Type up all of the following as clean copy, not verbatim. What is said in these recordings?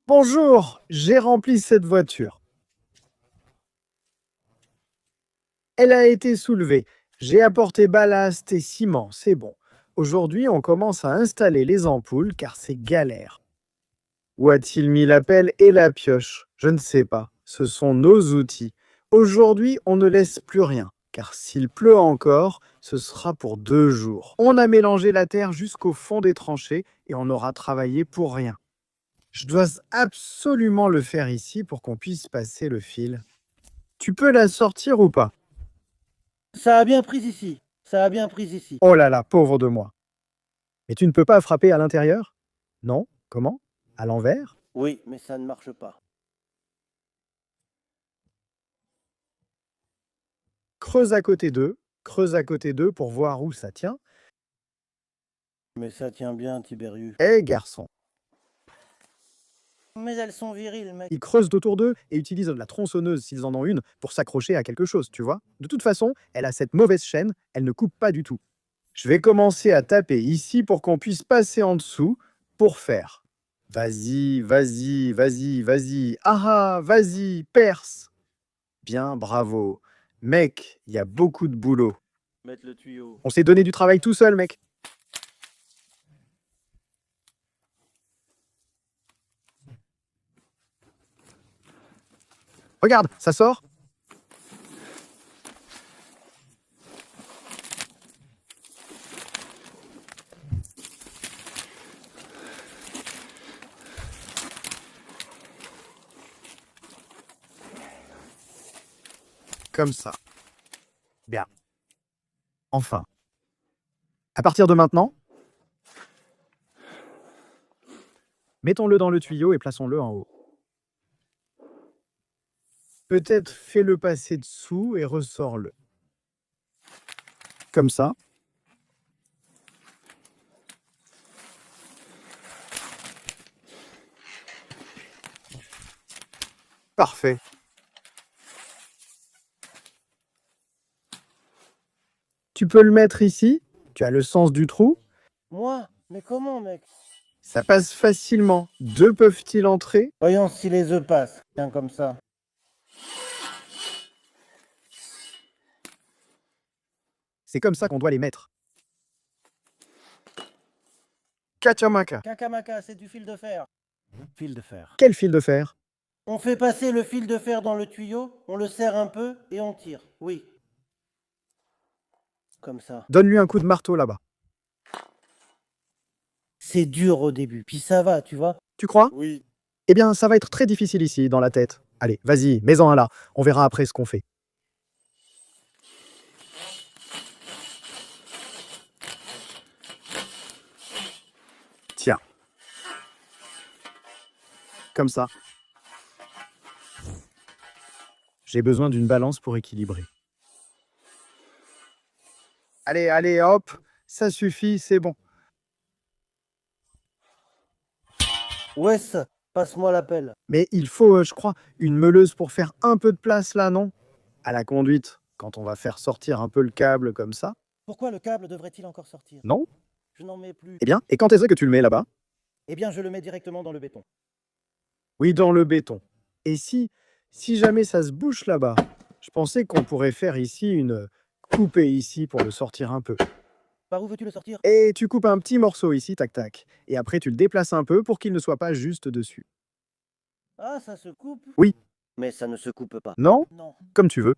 Bonjour, j'ai rempli cette voiture. Elle a été soulevée. J'ai apporté ballast et ciment, c'est bon. Aujourd'hui, on commence à installer les ampoules car c'est galère. Où a-t-il mis la pelle et la pioche? Je ne sais pas. Ce sont nos outils. Aujourd'hui, on ne laisse plus rien, car s'il pleut encore, ce sera pour 2 jours. On a mélangé la terre jusqu'au fond des tranchées et on aura travaillé pour rien. Je dois absolument le faire ici pour qu'on puisse passer le fil. Tu peux la sortir ou pas? Ça a bien pris ici. Ça a bien pris ici. Oh là là, pauvre de moi. Mais tu ne peux pas frapper à l'intérieur? Non? Comment? À l'envers? Oui, mais ça ne marche pas. Creuse à côté d'eux pour voir où ça tient. Mais ça tient bien, Tiberius. Eh garçon. Mais elles sont viriles, mec. Ils creusent autour d'eux et utilisent la tronçonneuse s'ils en ont une pour s'accrocher à quelque chose, tu vois. De toute façon, elle a cette mauvaise chaîne, elle ne coupe pas du tout. Je vais commencer à taper ici pour qu'on puisse passer en dessous pour faire. Vas-y, vas-y, vas-y, vas-y. Ah ah, vas-y, perce. Bien, bravo. Mec, il y a beaucoup de boulot. Mettre le tuyau. On s'est donné du travail tout seul, mec. Regarde, ça sort. Comme ça. Bien. Enfin. À partir de maintenant, mettons-le dans le tuyau et plaçons-le en haut. Peut-être fais-le passer dessous et ressors-le. Comme ça. Parfait. Tu peux le mettre ici. Tu as le sens du trou. Moi? Mais comment, mec? Ça passe facilement. Deux peuvent-ils entrer? Voyons si les œufs passent. Tiens, comme ça. C'est comme ça qu'on doit les mettre. Kachamaka. Kakamaka, c'est du fil de fer. Fil de fer. Quel fil de fer? On fait passer le fil de fer dans le tuyau, on le serre un peu et on tire. Oui. Comme ça. Donne-lui un coup de marteau là-bas. C'est dur au début, puis ça va, tu vois. Tu crois? Oui. Eh bien, ça va être très difficile ici, dans la tête. Allez, vas-y, mets-en un là. On verra après ce qu'on fait. Tiens. Comme ça. J'ai besoin d'une balance pour équilibrer. Allez, allez, hop. Ça suffit, c'est bon. Wes, passe-moi la pelle. Mais il faut, je crois, une meuleuse pour faire un peu de place là, non? À la conduite, quand on va faire sortir un peu le câble comme ça, Pourquoi le câble devrait-il encore sortir? non? Je n'en mets plus. Eh bien, et quand est-ce que tu le mets là-bas? Eh bien, je le mets directement dans le béton. Oui, dans le béton. Et si jamais ça se bouche là-bas, je pensais qu'on pourrait faire ici une coupée ici pour le sortir un peu. Par où veux-tu le sortir? Et tu coupes un petit morceau ici, tac tac. Et après, tu le déplaces un peu pour qu'il ne soit pas juste dessus. Ah, ça se coupe? Oui. Mais ça ne se coupe pas. Non? Non. Comme tu veux.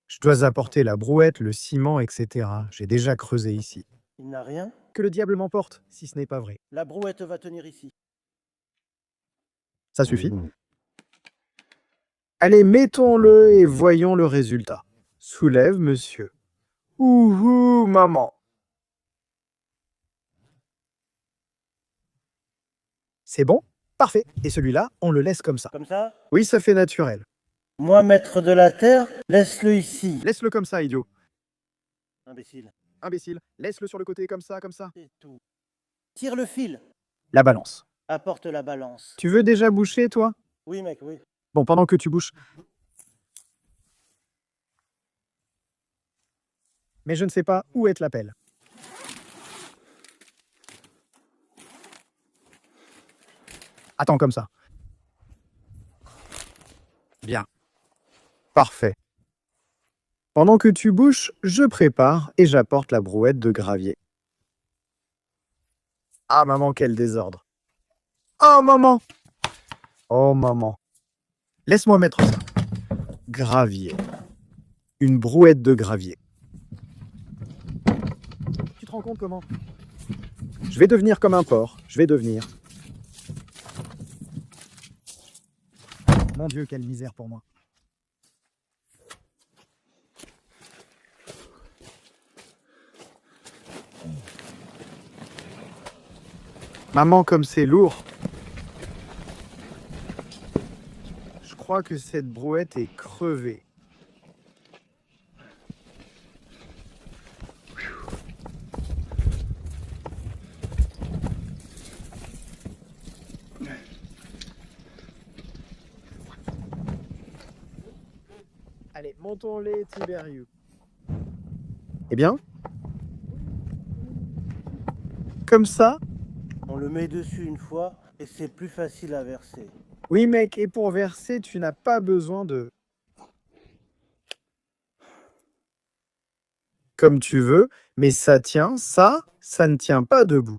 Je dois apporter la brouette, le ciment, etc. J'ai déjà creusé ici. Il n'a rien? Que le diable m'emporte, si ce n'est pas vrai. La brouette va tenir ici. Ça suffit. Allez, mettons-le et voyons le résultat. Soulève, monsieur. Ouhou, maman. C'est bon? Parfait. Et celui-là, on le laisse comme ça. Comme ça? Oui, ça fait naturel. Moi, maître de la terre, laisse-le ici. Laisse-le comme ça, idiot. Imbécile. Imbécile. Laisse-le sur le côté comme ça, comme ça. C'est tout. Tire le fil. La balance. Apporte la balance. Tu veux déjà boucher, toi? Oui, mec, oui. Bon, pendant que tu bouches. Mais je ne sais pas où est la pelle. Attends, comme ça. Bien. Parfait. Pendant que tu bouches, je prépare et j'apporte la brouette de gravier. Ah, maman, quel désordre. Oh, maman. Oh, maman. Laisse-moi mettre ça. Gravier. Une brouette de gravier. Tu te rends compte comment? Je vais devenir comme un porc. Je vais devenir. Mon Dieu, quelle misère pour moi. Maman, comme c'est lourd. Je crois que cette brouette est crevée. Allez, montons-les, Tiberius. Eh bien, comme ça? On le met dessus une fois et c'est plus facile à verser. Oui, mec, et pour verser, tu n'as pas besoin de... Comme tu veux, mais ça tient, ça ne tient pas debout.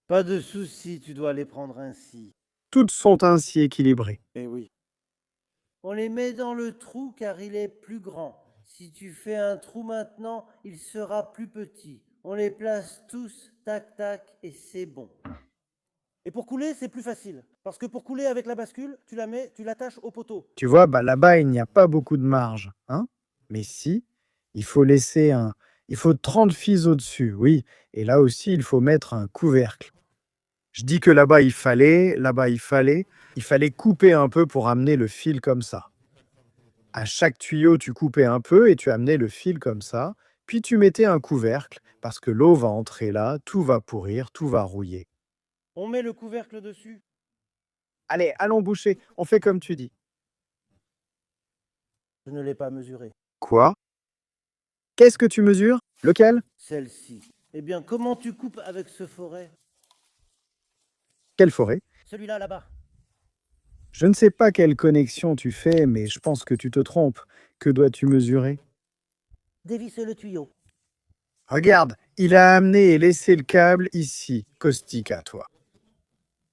Pas de souci, tu dois les prendre ainsi. Toutes sont ainsi équilibrées. Eh oui. On les met dans le trou car il est plus grand. Si tu fais un trou maintenant, il sera plus petit. On les place tous, tac, tac, et c'est bon. Et pour couler, c'est plus facile. Parce que pour couler avec la bascule, tu la mets, tu l'attaches au poteau. Tu vois, bah là-bas, il n'y a pas beaucoup de marge, hein? Mais si, il faut laisser un... Il faut 30 fils au-dessus, oui. Et là aussi, il faut mettre un couvercle. Je dis que là-bas, il fallait couper un peu pour amener le fil comme ça. À chaque tuyau, tu coupais un peu et tu amenais le fil comme ça. Puis tu mettais un couvercle parce que l'eau va entrer là, tout va pourrir, tout va rouiller. On met le couvercle dessus. Allez, allons boucher, on fait comme tu dis. Je ne l'ai pas mesuré. Quoi? Qu'est-ce que tu mesures? Lequel? Celle-ci. Eh bien, comment tu coupes avec ce forêt? Quelle forêt? Celui-là, là-bas. Je ne sais pas quelle connexion tu fais, mais je pense que tu te trompes. Que dois-tu mesurer? Dévisse le tuyau. Regarde, il a amené et laissé le câble ici. Caustique à toi.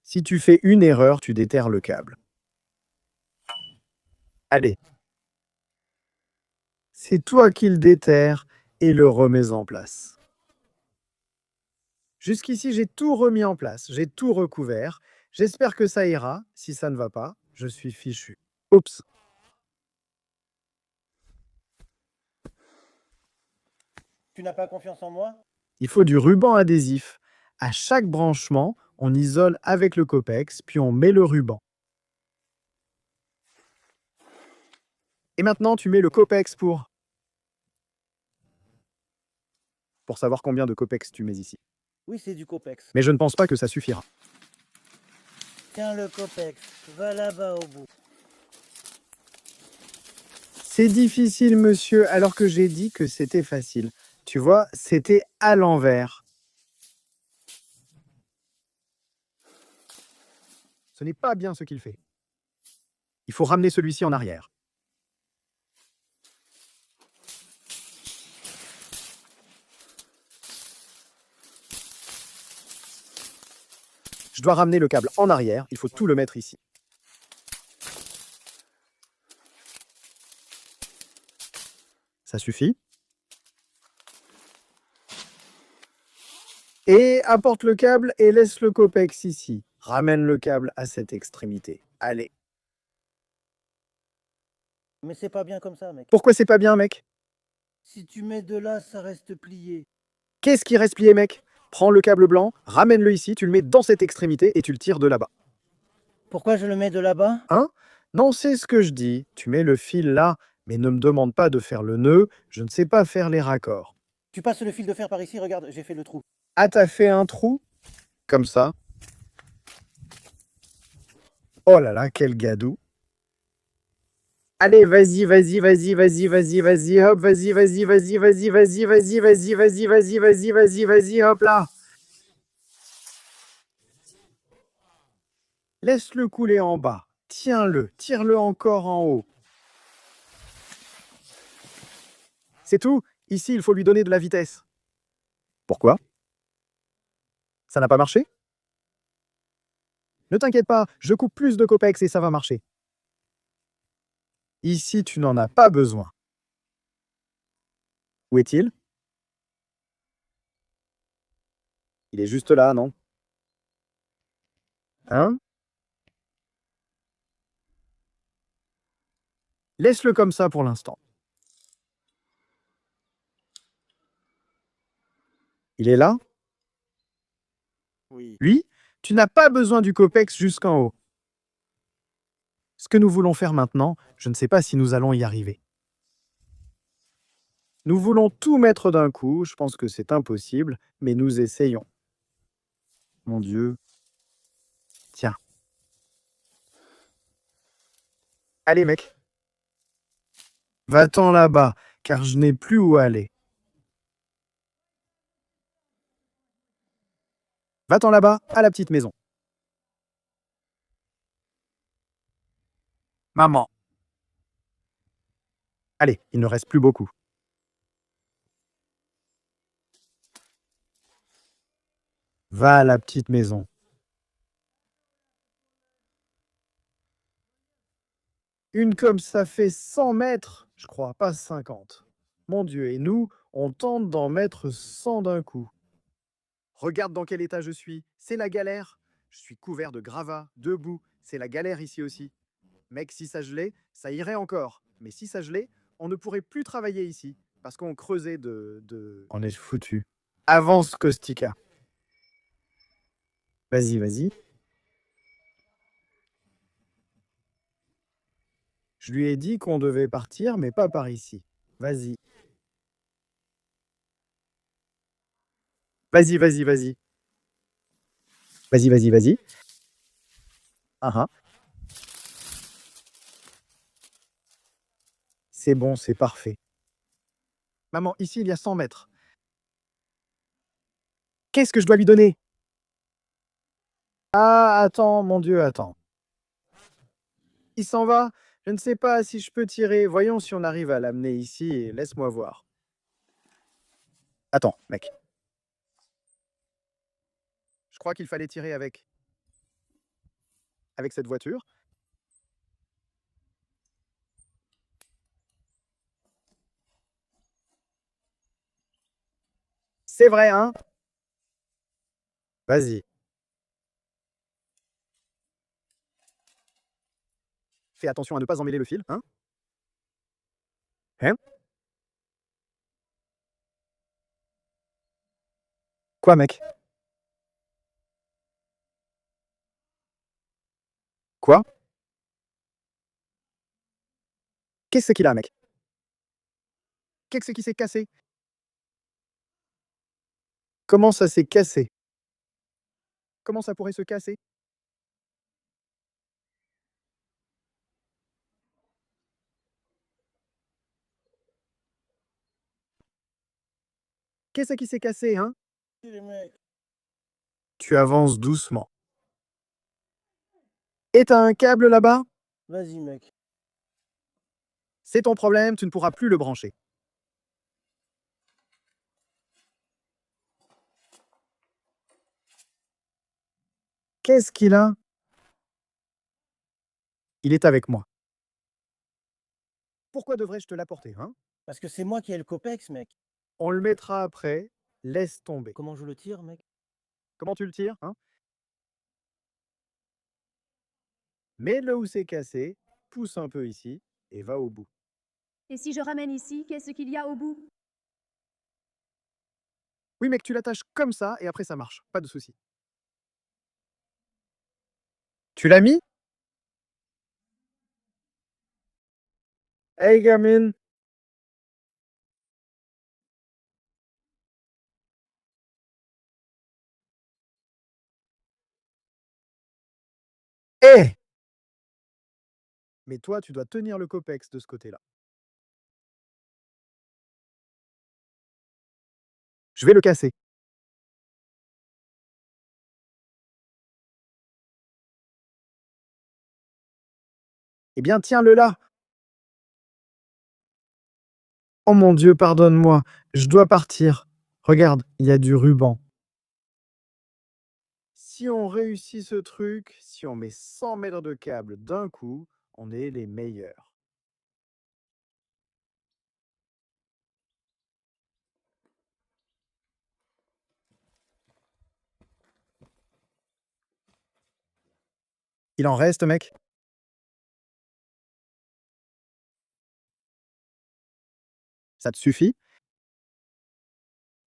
Si tu fais une erreur, tu déterres le câble. Allez. C'est toi qui le déterres et le remets en place. Jusqu'ici, j'ai tout remis en place, j'ai tout recouvert. J'espère que ça ira. Si ça ne va pas, je suis fichu. Oups. Tu n'as pas confiance en moi? Il faut du ruban adhésif. À chaque branchement, on isole avec le copex, puis on met le ruban. Et maintenant, tu mets le copex pour savoir combien de copex tu mets ici. Oui, c'est du copex. Mais je ne pense pas que ça suffira. Tiens le copex, va là-bas au bout. C'est difficile, monsieur, alors que j'ai dit que c'était facile. Tu vois, c'était à l'envers. Ce n'est pas bien ce qu'il fait. Il faut ramener celui-ci en arrière. Je dois ramener le câble en arrière, il faut tout le mettre ici. Ça suffit. Et apporte le câble et laisse le copex ici. Ramène le câble à cette extrémité. Allez. Mais c'est pas bien comme ça, mec. Pourquoi c'est pas bien, mec? Si tu mets de là, ça reste plié. Qu'est-ce qui reste plié, mec? Prends le câble blanc, ramène-le ici, tu le mets dans cette extrémité et tu le tires de là-bas. Pourquoi je le mets de là-bas? Hein? Non, c'est ce que je dis. Tu mets le fil là, mais ne me demande pas de faire le nœud, je ne sais pas faire les raccords. Tu passes le fil de fer par ici, regarde, j'ai fait le trou. Ah, t'as fait un trou? Comme ça. Oh là là, quel gadou. Allez, vas-y, vas-y, vas-y, vas-y, vas-y, vas-y, hop, vas-y, vas-y, vas-y, vas-y, vas-y, vas-y, vas-y, vas-y, vas-y, vas-y, vas-y, vas-y, hop là. Laisse-le couler en bas. Tiens-le, tire-le encore en haut. C'est tout. Ici, il faut lui donner de la vitesse. Pourquoi? Ça n'a pas marché? Ne t'inquiète pas, je coupe plus de copex et ça va marcher. Ici, tu n'en as pas besoin. Où est-il? Il est juste là, non? Hein? Laisse-le comme ça pour l'instant. Il est là? Oui. Lui, tu n'as pas besoin du copex jusqu'en haut. Ce que nous voulons faire maintenant, je ne sais pas si nous allons y arriver. Nous voulons tout mettre d'un coup, je pense que c'est impossible, mais nous essayons. Mon Dieu. Tiens. Allez, mec. Va-t'en là-bas, car je n'ai plus où aller. Va-t'en là-bas, à la petite maison. Maman. Allez, il ne reste plus beaucoup. Va à la petite maison. Une comme ça fait 100 mètres, je crois, pas 50. Mon Dieu, et nous, on tente d'en mettre 100 d'un coup. Regarde dans quel état je suis. C'est la galère. Je suis couvert de gravats, de boue. C'est la galère ici aussi. Mec, si ça gelait, ça irait encore. Mais si ça gelait, on ne pourrait plus travailler ici. Parce qu'on creusait de... On est foutu. Avance, Kostika. Vas-y, vas-y. Je lui ai dit qu'on devait partir, mais pas par ici. Vas-y. Vas-y, vas-y, vas-y. Vas-y, vas-y, vas-y. Ah ah. C'est bon, c'est parfait. Maman, ici, il y a 100 mètres. Qu'est-ce que je dois lui donner? Ah, attends, mon Dieu, attends. Il s'en va? Je ne sais pas si je peux tirer. Voyons si on arrive à l'amener ici et laisse-moi voir. Attends, mec. Je crois qu'il fallait tirer avec cette voiture. C'est vrai, hein? Vas-y. Fais attention à ne pas emmêler le fil, hein? Hein? Quoi, mec? Quoi? Qu'est-ce qu'il a, mec? Qu'est-ce qui s'est cassé? Comment ça s'est cassé? Comment ça pourrait se casser? Qu'est-ce qui s'est cassé, hein? Les mecs. Tu avances doucement. Et t'as un câble là-bas? Vas-y, mec. C'est ton problème, tu ne pourras plus le brancher. Qu'est-ce qu'il a? Il est avec moi. Pourquoi devrais-je te l'apporter, hein? Parce que c'est moi qui ai le copex, mec. On le mettra après. Laisse tomber. Comment je le tire, mec? Comment tu le tires, hein? Mets-le où c'est cassé, pousse un peu ici et va au bout. Et si je ramène ici, qu'est-ce qu'il y a au bout? Oui, mec, tu l'attaches comme ça et après ça marche. Pas de souci. Tu l'as mis? Hey, gamine. Hé! Mais toi, tu dois tenir le copex de ce côté-là. Je vais le casser. Eh bien, tiens-le là. Oh mon Dieu, pardonne-moi, je dois partir. Regarde, il y a du ruban. Si on réussit ce truc, si on met 100 mètres de câble d'un coup, on est les meilleurs. Il en reste, mec? Ça te suffit?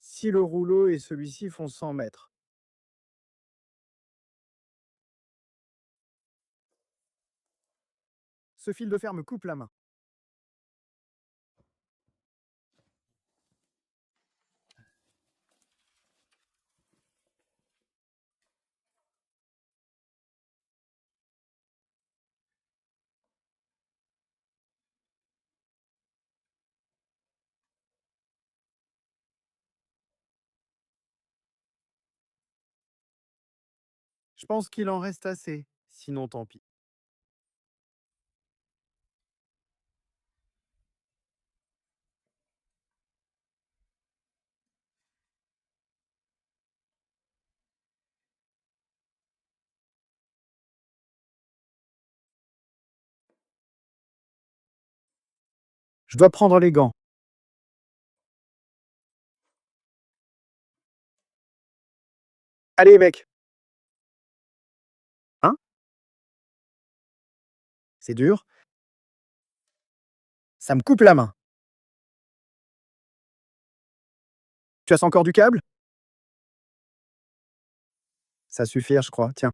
Si le rouleau et celui-ci font 100 mètres. Ce fil de fer me coupe la main. Je pense qu'il en reste assez. Sinon, tant pis. Je dois prendre les gants. Allez, mec. Hein? C'est dur. Ça me coupe la main. Tu as encore du câble? Ça suffit, je crois. Tiens.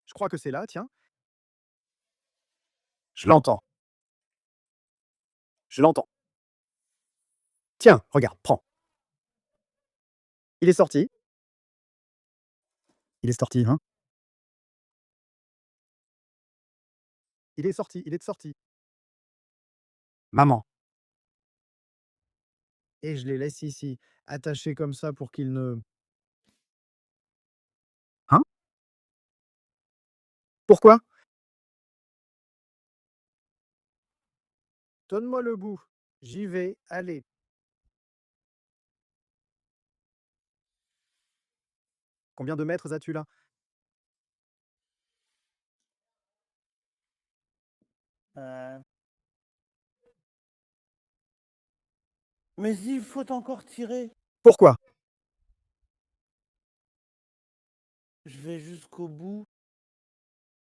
Je crois que c'est là, tiens. Je l'entends. Je l'entends. Tiens, regarde, prends. Il est sorti. Il est sorti, hein? Il est sorti, il est sorti. Maman. Et je les laisse ici, attachés comme ça pour qu'ils ne... Hein? Pourquoi? Donne-moi le bout. J'y vais, allez. Combien de mètres as-tu là? Euh, Mais il faut encore tirer. Pourquoi? Je vais jusqu'au bout.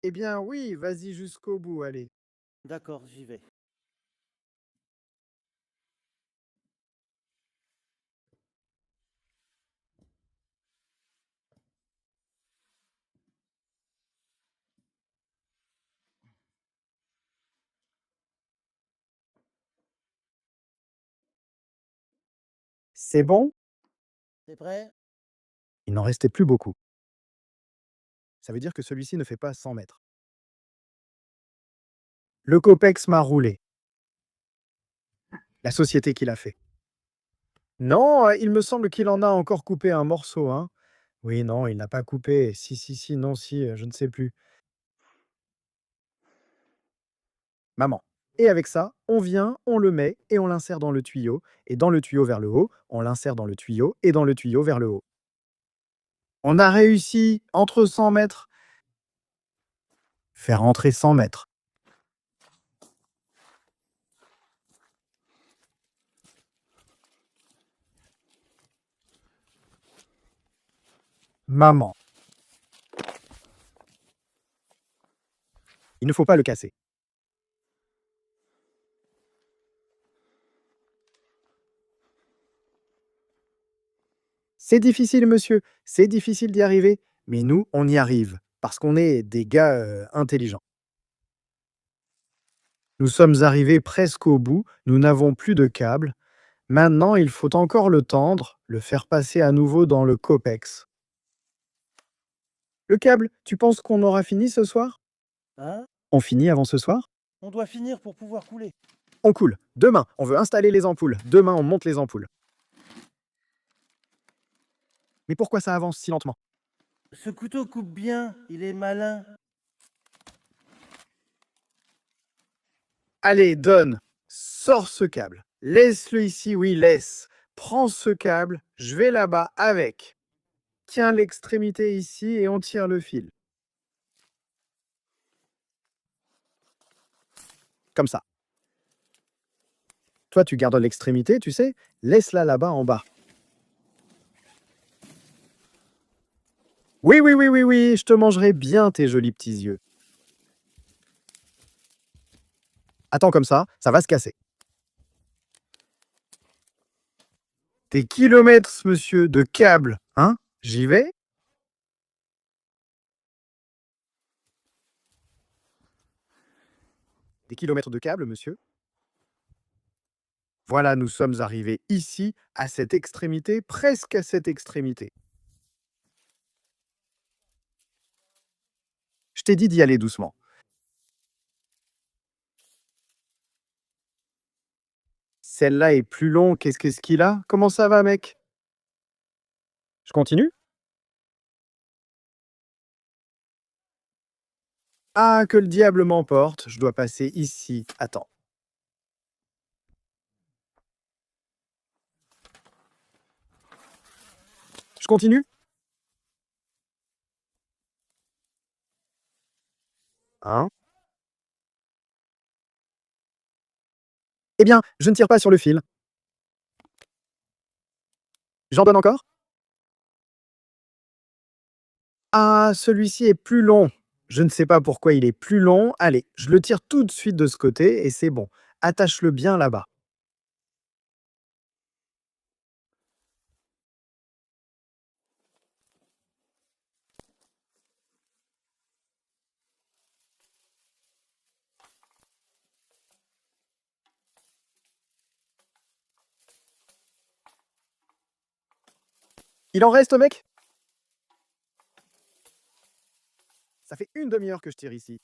Eh bien oui, vas-y jusqu'au bout, allez. D'accord, j'y vais. C'est bon? C'est prêt? Il n'en restait plus beaucoup. Ça veut dire que celui-ci ne fait pas 100 mètres. Le COPEX m'a roulé. La société qui l'a fait. Non, il me semble qu'il en a encore coupé un morceau, hein. Oui, non, il n'a pas coupé. Si, si, si, non, si, je ne sais plus. Maman. Et avec ça, on vient, on le met et on l'insère dans le tuyau. Et dans le tuyau vers le haut, on l'insère dans le tuyau et dans le tuyau vers le haut. On a réussi, entre 100 mètres, faire rentrer 100 mètres. Maman. Il ne faut pas le casser. C'est difficile, monsieur, c'est difficile d'y arriver, mais nous, on y arrive, parce qu'on est des gars intelligents. Nous sommes arrivés presque au bout, nous n'avons plus de câble. Maintenant, il faut encore le tendre, le faire passer à nouveau dans le COPEX. Le câble, tu penses qu'on aura fini ce soir? Hein? On finit avant ce soir? On doit finir pour pouvoir couler. On coule. Demain, on veut installer les ampoules. Demain, on monte les ampoules. Mais pourquoi ça avance si lentement? Ce couteau coupe bien, il est malin. Allez, donne. Sors ce câble. Laisse-le ici, oui, laisse. Prends ce câble, je vais là-bas avec. Tiens l'extrémité ici et on tire le fil. Comme ça. Toi, tu gardes l'extrémité, tu sais, laisse-la là-bas en bas. Oui, oui, oui, oui, oui, je te mangerai bien tes jolis petits yeux. Attends comme ça va se casser. Des kilomètres, monsieur, de câbles, hein? J'y vais? Des kilomètres de câbles, monsieur? Voilà, nous sommes arrivés ici, à cette extrémité, presque à cette extrémité. Je t'ai dit d'y aller doucement. Celle-là est plus longue, qu'est-ce qu'il a? Comment ça va, mec? Je continue? Ah, que le diable m'emporte, je dois passer ici. Attends. Je continue? Hein? Eh bien, je ne tire pas sur le fil. J'en donne encore? Ah, celui-ci est plus long. Je ne sais pas pourquoi il est plus long. Allez, je le tire tout de suite de ce côté et c'est bon. Attache-le bien là-bas. Il en reste, mec? Ça fait une demi-heure que je tire ici.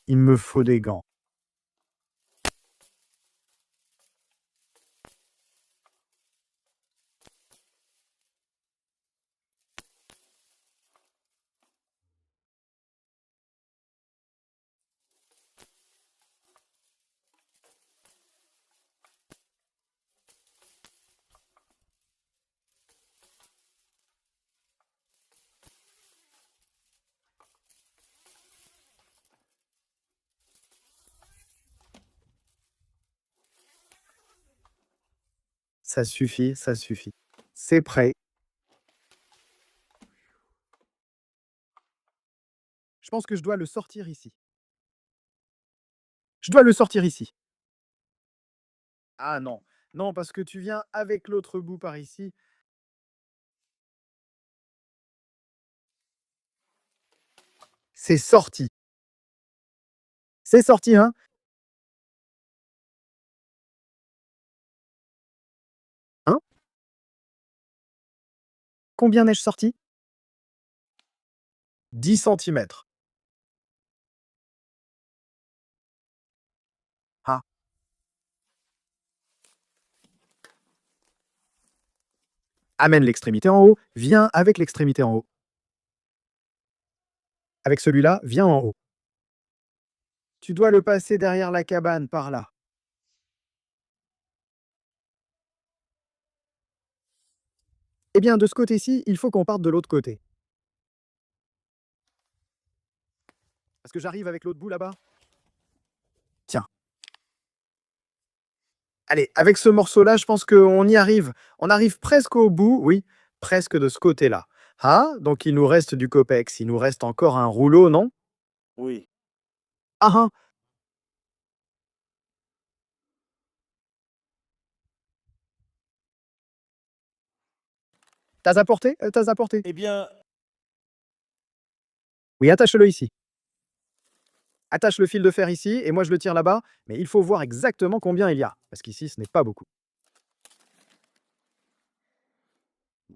Il me faut des gants. Ça suffit, ça suffit. C'est prêt. Je pense que je dois le sortir ici. Je dois le sortir ici. Ah non, non, parce que tu viens avec l'autre bout par ici. C'est sorti. C'est sorti, hein? Hein? Combien n'ai-je sorti? 10 centimètres. Ah, amène l'extrémité en haut, viens avec l'extrémité en haut. Avec celui-là, viens en haut. Tu dois le passer derrière la cabane, par là. Eh bien, de ce côté-ci, il faut qu'on parte de l'autre côté. Parce que j'arrive avec l'autre bout là-bas. Tiens. Allez, avec ce morceau-là, je pense qu'on y arrive. On arrive presque au bout, oui, presque de ce côté-là. Ah, donc il nous reste du copex. Il nous reste encore un rouleau, non? Oui. Ah, ah. T'as apporté? T'as apporté? Eh bien, Oui, attache-le ici. Attache le fil de fer ici, et moi je le tire là-bas, mais il faut voir exactement combien il y a, parce qu'ici ce n'est pas beaucoup.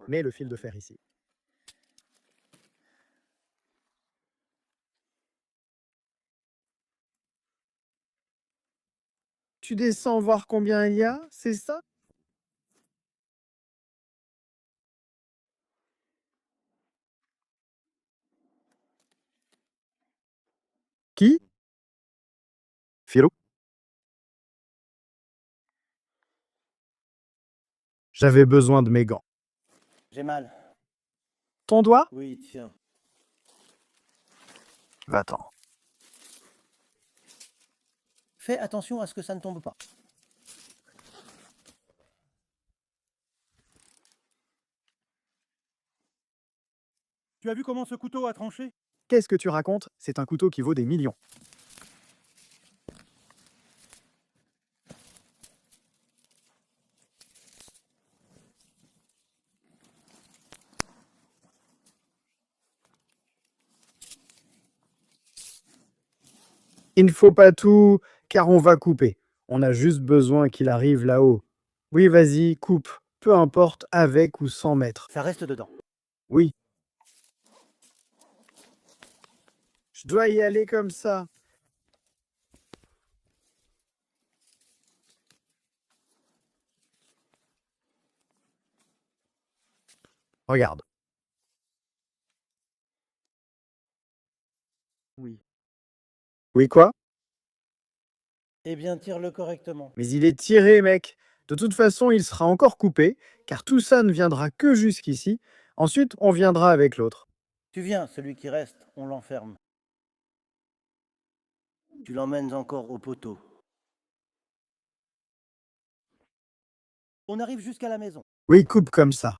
Mets le fil de fer ici. Tu descends voir combien il y a, c'est ça? Qui? Philo? J'avais besoin de mes gants. J'ai mal. Ton doigt? Oui, tiens. Va-t'en. Fais attention à ce que ça ne tombe pas. Tu as vu comment ce couteau a tranché? Qu'est-ce que tu racontes? C'est un couteau qui vaut des millions. Il ne faut pas tout, car on va couper. On a juste besoin qu'il arrive là-haut. Oui, vas-y, coupe. Peu importe, avec ou sans mètre. Ça reste dedans. Oui. Je dois y aller comme ça. Regarde. Oui. Oui, quoi? Eh bien, tire-le correctement. Mais il est tiré, mec. De toute façon, il sera encore coupé, car tout ça ne viendra que jusqu'ici. Ensuite, on viendra avec l'autre. Tu viens, celui qui reste, on l'enferme. Tu l'emmènes encore au poteau. On arrive jusqu'à la maison. Oui, coupe comme ça.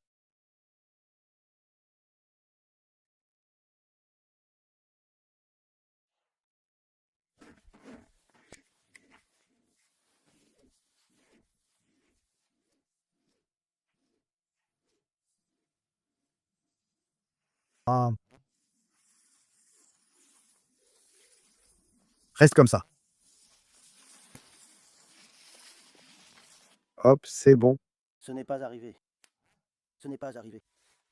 Ah. Reste comme ça. Hop, c'est bon. Ce n'est pas arrivé. Ce n'est pas arrivé.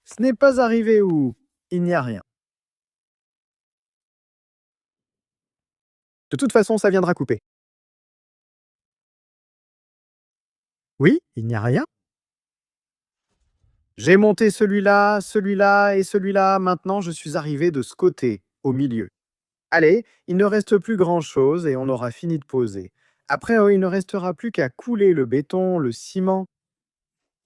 Ce n'est pas arrivé où il n'y a rien. De toute façon, ça viendra couper. Oui, il n'y a rien. J'ai monté celui-là, celui-là et celui-là. Maintenant, je suis arrivé de ce côté, au milieu. Allez, il ne reste plus grand-chose et on aura fini de poser. Après, il ne restera plus qu'à couler le béton, le ciment.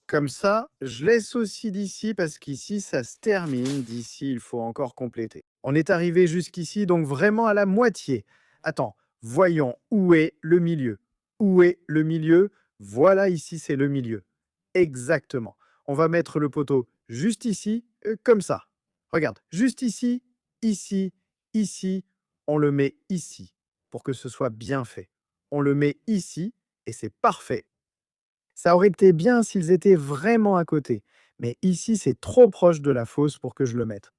Comme ça, je laisse aussi d'ici parce qu'ici, ça se termine. D'ici, il faut encore compléter. On est arrivé jusqu'ici, donc vraiment à la moitié. Attends, voyons où est le milieu. Où est le milieu? Voilà, ici, c'est le milieu. Exactement. On va mettre le poteau juste ici, comme ça. Regarde, juste ici, ici, ici. On le met ici pour que ce soit bien fait. On le met ici et c'est parfait. Ça aurait été bien s'ils étaient vraiment à côté, mais ici, c'est trop proche de la fosse pour que je le mette.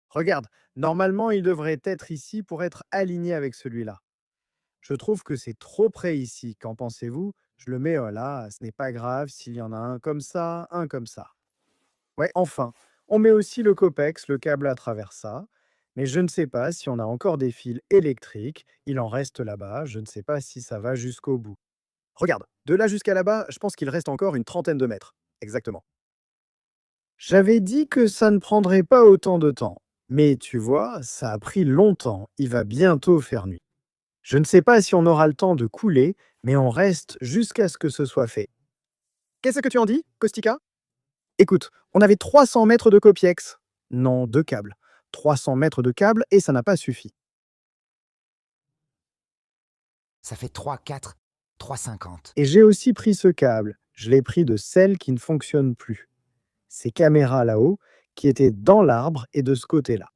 Regarde, normalement, il devrait être ici pour être aligné avec celui-là. Je trouve que c'est trop près ici. Qu'en pensez-vous? Je le mets là, ce n'est pas grave s'il y en a un comme ça, un comme ça. Ouais, enfin, on met aussi le copex, le câble à travers ça. Mais je ne sais pas si on a encore des fils électriques. Il en reste là-bas. Je ne sais pas si ça va jusqu'au bout. Regarde, de là jusqu'à là-bas, je pense qu'il reste encore une trentaine de mètres. Exactement. J'avais dit que ça ne prendrait pas autant de temps. Mais tu vois, ça a pris longtemps. Il va bientôt faire nuit. Je ne sais pas si on aura le temps de couler, mais on reste jusqu'à ce que ce soit fait. Qu'est-ce que tu en dis, Kostika? Écoute, on avait 300 mètres de copiex. Non, de câbles. 300 mètres de câbles et ça n'a pas suffi. Ça fait 3, 4, 3,50. Et j'ai aussi pris ce câble. Je l'ai pris de celle qui ne fonctionne plus. Ces caméras là-haut, qui étaient dans l'arbre et de ce côté-là.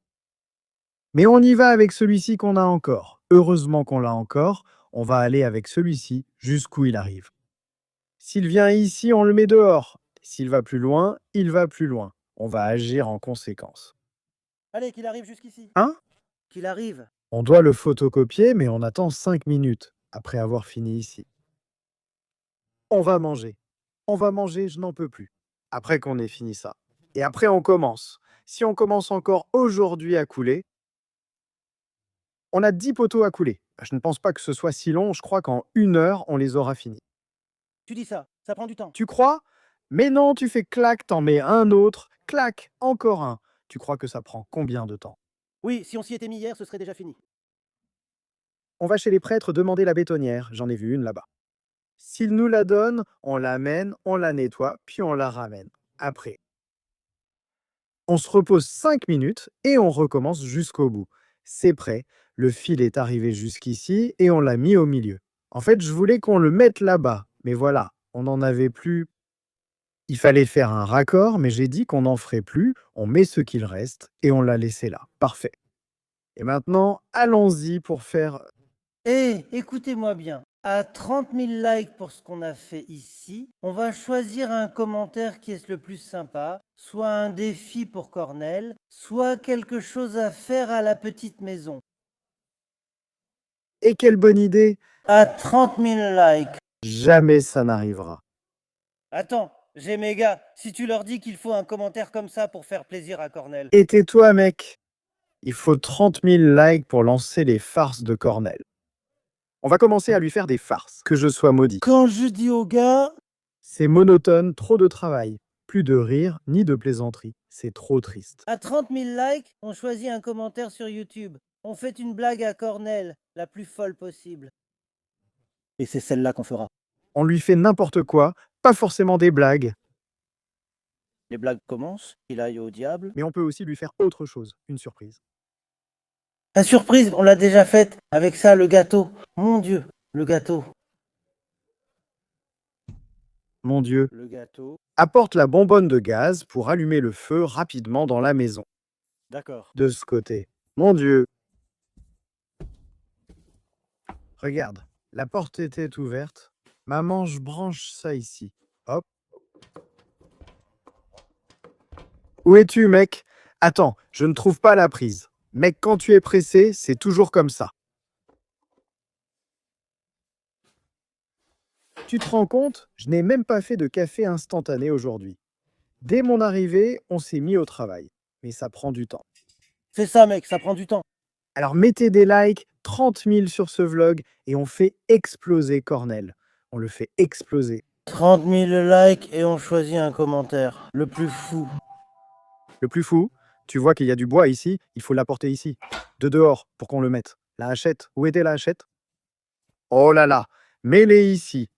Mais on y va avec celui-ci qu'on a encore. Heureusement qu'on l'a encore, on va aller avec celui-ci jusqu'où il arrive. S'il vient ici, on le met dehors. S'il va plus loin, il va plus loin. On va agir en conséquence. Allez, qu'il arrive jusqu'ici. Hein? Qu'il arrive. On doit le photocopier, mais on attend 5 minutes après avoir fini ici. On va manger. On va manger, je n'en peux plus. Après qu'on ait fini ça. Et après, on commence. Si on commence encore aujourd'hui à couler, on a 10 poteaux à couler. Je ne pense pas que ce soit si long. Je crois qu'en 1 heure, on les aura finis. Tu dis ça prend du temps. Tu crois? Mais non, tu fais clac, t'en mets un autre, clac, encore un. Tu crois que ça prend combien de temps? Oui, si on s'y était mis hier, ce serait déjà fini. On va chez les prêtres demander la bétonnière. J'en ai vu une là-bas. S'ils nous la donnent, on l'amène, on la nettoie, puis on la ramène. Après, on se repose 5 minutes et on recommence jusqu'au bout. C'est prêt. Le fil est arrivé jusqu'ici et on l'a mis au milieu. En fait, je voulais qu'on le mette là-bas. Mais voilà, on n'en avait plus. Il fallait faire un raccord, mais j'ai dit qu'on n'en ferait plus. On met ce qu'il reste et on l'a laissé là. Parfait. Et maintenant, allons-y pour faire... Hé, écoutez-moi bien. À 30 000 likes pour ce qu'on a fait ici, on va choisir un commentaire qui est le plus sympa, soit un défi pour Cornel, soit quelque chose à faire à la petite maison. Et quelle bonne idée! À 30 000 likes. Jamais ça n'arrivera. Attends, j'ai mes gars, si tu leur dis qu'il faut un commentaire comme ça pour faire plaisir à Cornel. Et tais-toi, mec. Il faut 30 000 likes pour lancer les farces de Cornel. On va commencer à lui faire des farces, que je sois maudit. Quand je dis aux gars, C'est monotone, trop de travail. Plus de rire, ni de plaisanterie. C'est trop triste. à 30 000 likes, on choisit un commentaire sur YouTube. On fait une blague à Cornel, la plus folle possible. Et c'est celle-là qu'on fera. On lui fait n'importe quoi, pas forcément des blagues, Les blagues commencent, il aille au diable. mais on peut aussi lui faire autre chose, une surprise. La surprise, on l'a déjà faite. Avec ça, le gâteau. Mon Dieu, le gâteau. Mon Dieu. Le gâteau. Apporte la bonbonne de gaz pour allumer le feu rapidement dans la maison. D'accord. De ce côté. Mon Dieu. Regarde, la porte était ouverte. Maman, je branche ça ici. Hop. Où es-tu, mec? Attends, je ne trouve pas la prise. Mec, quand tu es pressé, c'est toujours comme ça. Tu te rends compte? Je n'ai même pas fait de café instantané aujourd'hui. Dès mon arrivée, on s'est mis au travail. Mais ça prend du temps. C'est ça, mec, ça prend du temps. Alors mettez des likes, 30 000 sur ce vlog, et on fait exploser Cornel. On le fait exploser. 30 000 likes et on choisit un commentaire. Le plus fou. Le plus fou, tu vois qu'il y a du bois ici, il faut l'apporter ici. De dehors, pour qu'on le mette. La hachette, où était la hachette? Oh là là, mets-les ici.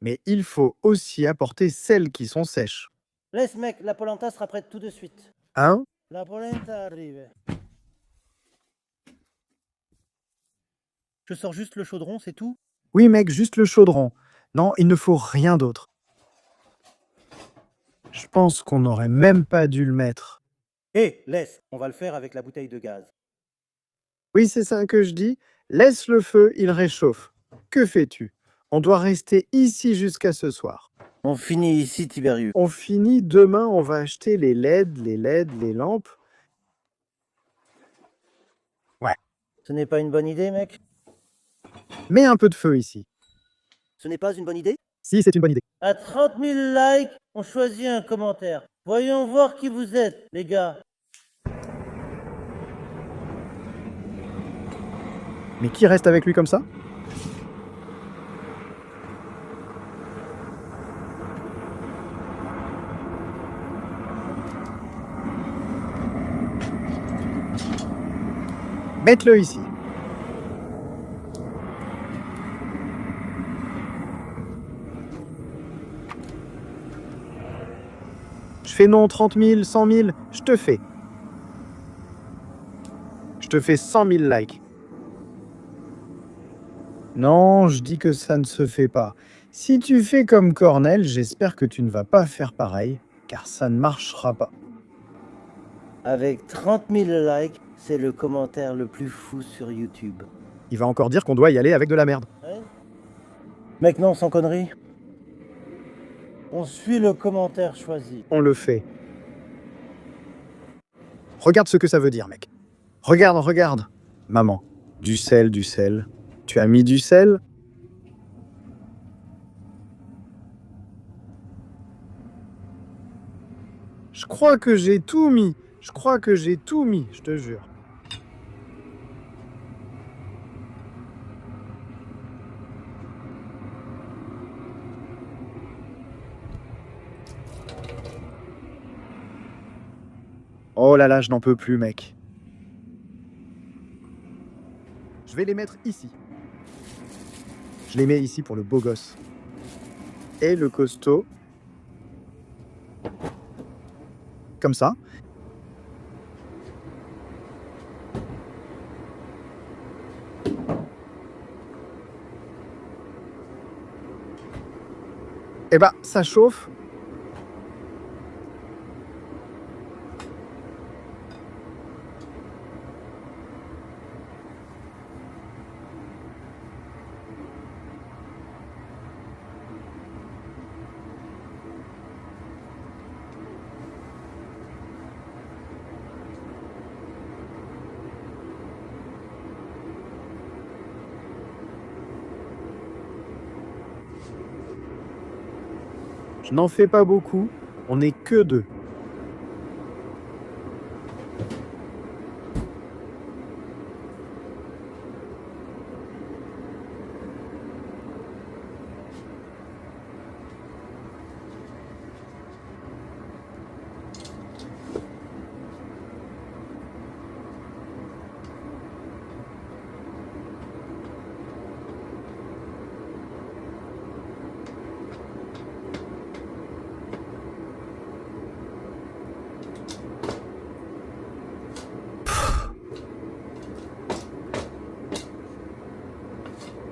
Mais il faut aussi apporter celles qui sont sèches. Laisse, mec, la polenta sera prête tout de suite. Hein? La polenta arrive. Je sors juste le chaudron, c'est tout? Oui mec, juste le chaudron. Non, il ne faut rien d'autre. Je pense qu'on n'aurait même pas dû le mettre. Hé, laisse, on va le faire avec la bouteille de gaz. Oui, c'est ça que je dis. Laisse le feu, il réchauffe. Que fais-tu? On doit rester ici jusqu'à ce soir. On finit ici, Tiberius. On finit, demain, on va acheter les LED, les lampes. Ouais. Ce n'est pas une bonne idée, mec? Mets un peu de feu ici. Ce n'est pas une bonne idée? Si, c'est une bonne idée. À 30 000 likes, on choisit un commentaire. Voyons voir qui vous êtes, les gars. Mais qui reste avec lui comme ça? Mette-le ici. Je fais non, 30 000, 100 000, je te fais. Je te fais 100 000 likes. Non, je dis que ça ne se fait pas. Si tu fais comme Cornel, j'espère que tu ne vas pas faire pareil, car ça ne marchera pas. Avec 30 000 likes, c'est le commentaire le plus fou sur YouTube. Il va encore dire qu'on doit y aller avec de la merde. Ouais. Mec, non, sans connerie. On suit le commentaire choisi. On le fait. Regarde ce que ça veut dire, mec. Regarde, regarde. Maman, du sel, du sel. Tu as mis du sel? Je crois que j'ai tout mis. Je crois que j'ai tout mis, je te jure. Oh là là, je n'en peux plus, mec. Je vais les mettre ici. Je les mets ici pour le beau gosse. Et le costaud. Comme ça. Et bah, ça chauffe. Je n'en fais pas beaucoup, on n'est que deux.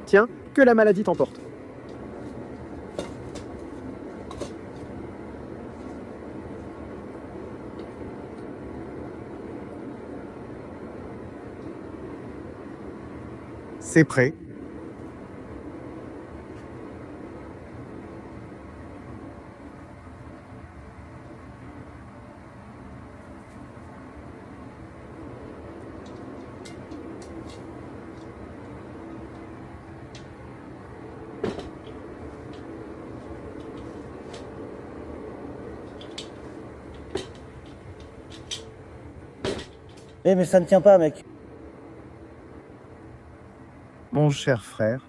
Tiens, que la maladie t'emporte. C'est prêt. Eh, mais ça ne tient pas, mec. Mon cher frère.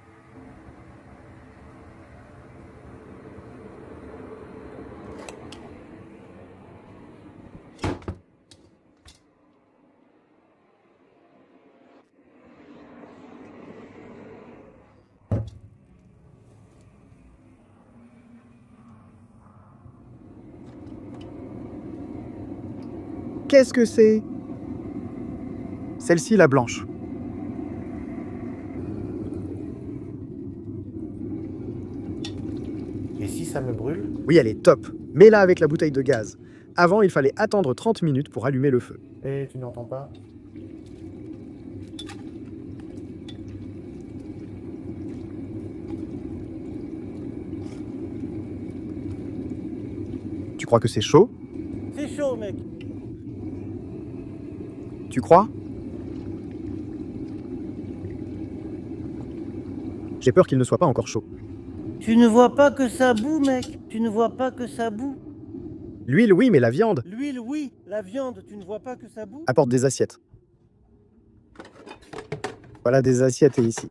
Qu'est-ce que c'est? Celle-ci, la blanche. Et si ça me brûle? Oui, elle est top. Mets-la avec la bouteille de gaz. Avant, il fallait attendre 30 minutes pour allumer le feu. Et tu n'entends pas? Tu crois que c'est chaud? C'est chaud, mec. Tu crois? J'ai peur qu'il ne soit pas encore chaud. Tu ne vois pas que ça bout, mec. Tu ne vois pas que ça bout. L'huile, oui, mais la viande. L'huile, oui. La viande, tu ne vois pas que ça bout. Apporte des assiettes. Voilà des assiettes et ici.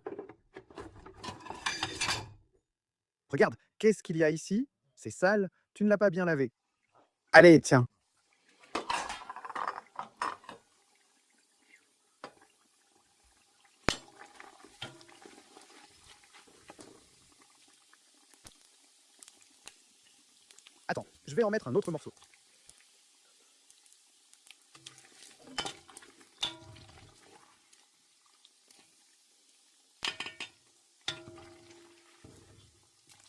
Regarde, qu'est-ce qu'il y a ici? C'est sale, tu ne l'as pas bien lavé. Allez, tiens. Attends, je vais en mettre un autre morceau.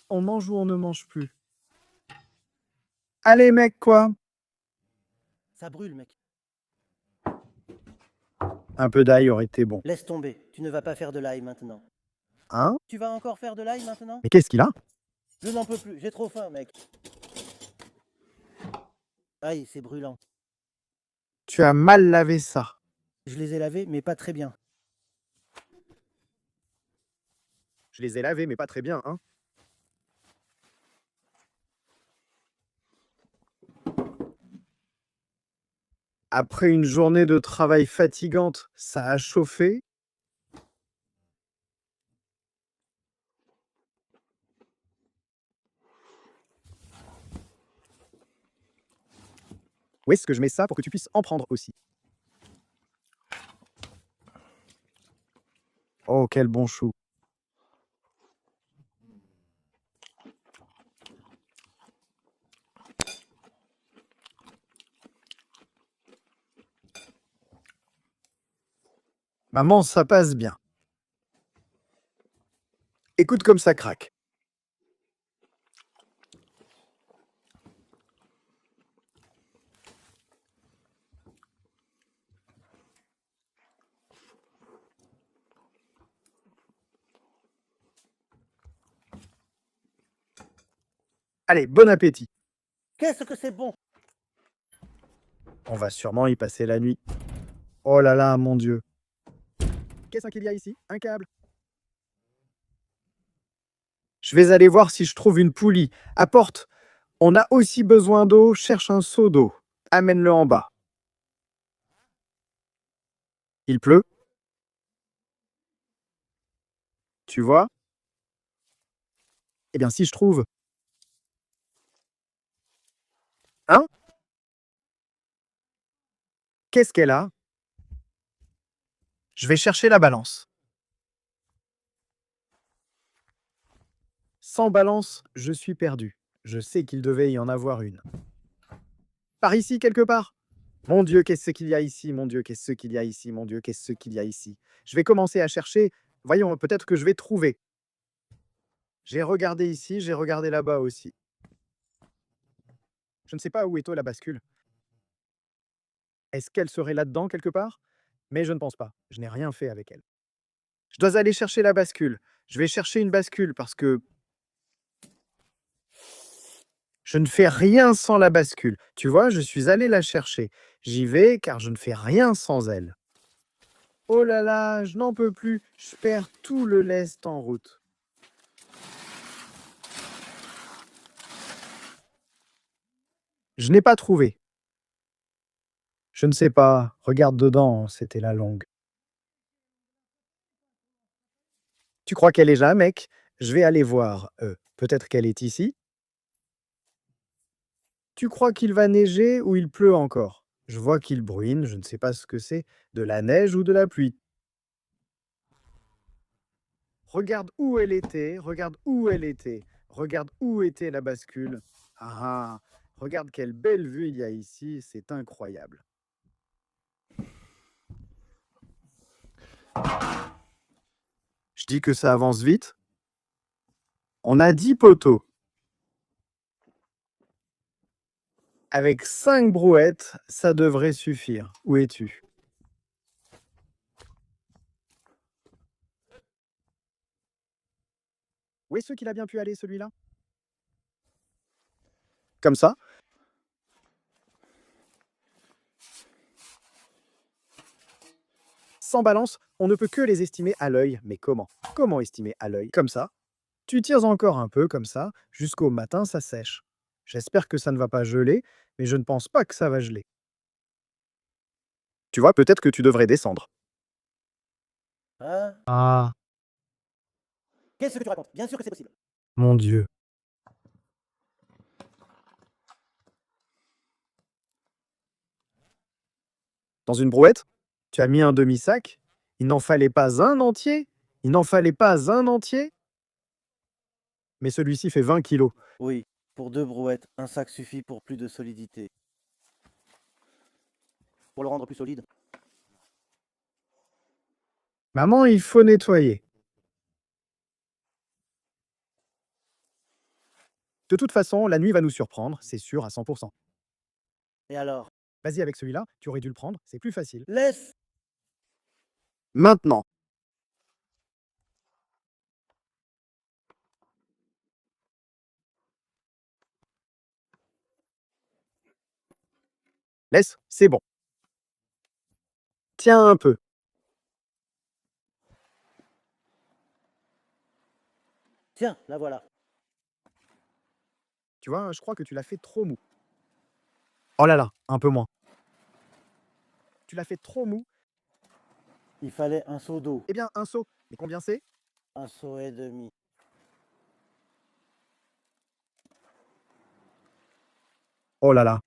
On mange ou on ne mange plus? Allez, mec, quoi? Ça brûle, mec. Un peu d'ail aurait été bon. Laisse tomber. Tu ne vas pas faire de l'ail maintenant. Hein? Tu vas encore faire de l'ail maintenant? Mais qu'est-ce qu'il a? Je n'en peux plus. J'ai trop faim, mec. Aïe, c'est brûlant. Tu as mal lavé ça. Je les ai lavés, mais pas très bien. Je les ai lavés, mais pas très bien, hein? Après une journée de travail fatigante, ça a chauffé. Où est-ce que je mets ça pour que tu puisses en prendre aussi? Oh, quel bon chou. Maman, ça passe bien. Écoute comme ça craque. Allez, bon appétit. Qu'est-ce que c'est bon! On va sûrement y passer la nuit. Oh là là, mon Dieu. Qu'est-ce qu'il y a ici? Un câble. Je vais aller voir si je trouve une poulie. Apporte. On a aussi besoin d'eau. Cherche un seau d'eau. Amène-le en bas. Il pleut? Tu vois? Eh bien, si je trouve. Hein? Qu'est-ce qu'elle a? Je vais chercher la balance. Sans balance, je suis perdu. Je sais qu'il devait y en avoir une. Par ici, quelque part. Mon Dieu, qu'est-ce qu'il y a ici? Mon Dieu, qu'est-ce qu'il y a ici? Mon Dieu, qu'est-ce qu'il y a ici? Je vais commencer à chercher. Voyons, peut-être que je vais trouver. J'ai regardé ici, j'ai regardé là-bas aussi. Je ne sais pas où est la bascule. Est-ce qu'elle serait là-dedans quelque part? Mais je ne pense pas. Je n'ai rien fait avec elle. Je dois aller chercher la bascule. Je vais chercher une bascule parce que je ne fais rien sans la bascule. Tu vois, je suis allé la chercher. J'y vais car je ne fais rien sans elle. Oh là là, je n'en peux plus. Je perds tout le lest en route. Je n'ai pas trouvé. Je ne sais pas. Regarde dedans, c'était la longue. Tu crois qu'elle est là, mec? Je vais aller voir. Peut-être qu'elle est ici? Tu crois qu'il va neiger ou il pleut encore? Je vois qu'il bruine, je ne sais pas ce que c'est, de la neige ou de la pluie. Regarde où elle était, regarde où elle était, regarde où était la bascule. Ah, regarde quelle belle vue il y a ici, c'est incroyable. Je dis que ça avance vite. On a 10 poteaux. Avec 5 brouettes, ça devrait suffire. Où es-tu? Où est-ce qu'il a bien pu aller, celui-là? Comme ça? Sans balance, on ne peut que les estimer à l'œil. Mais comment? Comment estimer à l'œil? Comme ça. Tu tires encore un peu, comme ça, jusqu'au matin, ça sèche. J'espère que ça ne va pas geler, mais je ne pense pas que ça va geler. Tu vois, peut-être que tu devrais descendre. Hein? Ah, Qu'est-ce que tu racontes? Bien sûr que c'est possible. mon Dieu. Dans une brouette? Tu as mis un demi-sac? Il n'en fallait pas un entier? Il n'en fallait pas un entier? Mais celui-ci fait 20 kilos. Oui, pour 2 brouettes, un sac suffit pour plus de solidité. Pour le rendre plus solide, Maman, il faut nettoyer. De toute façon, la nuit va nous surprendre, c'est sûr à 100%. et alors? Vas-y avec celui-là, tu aurais dû le prendre, c'est plus facile. Laisse! Maintenant. Laisse, c'est bon. Tiens un peu. Tiens, la voilà. Tu vois, je crois que tu l'as fait trop mou. Oh là là, un peu moins. Tu l'as fait trop mou. Il fallait un seau d'eau, Eh bien, un seau. Mais combien c'est? un seau et demi. Oh là là.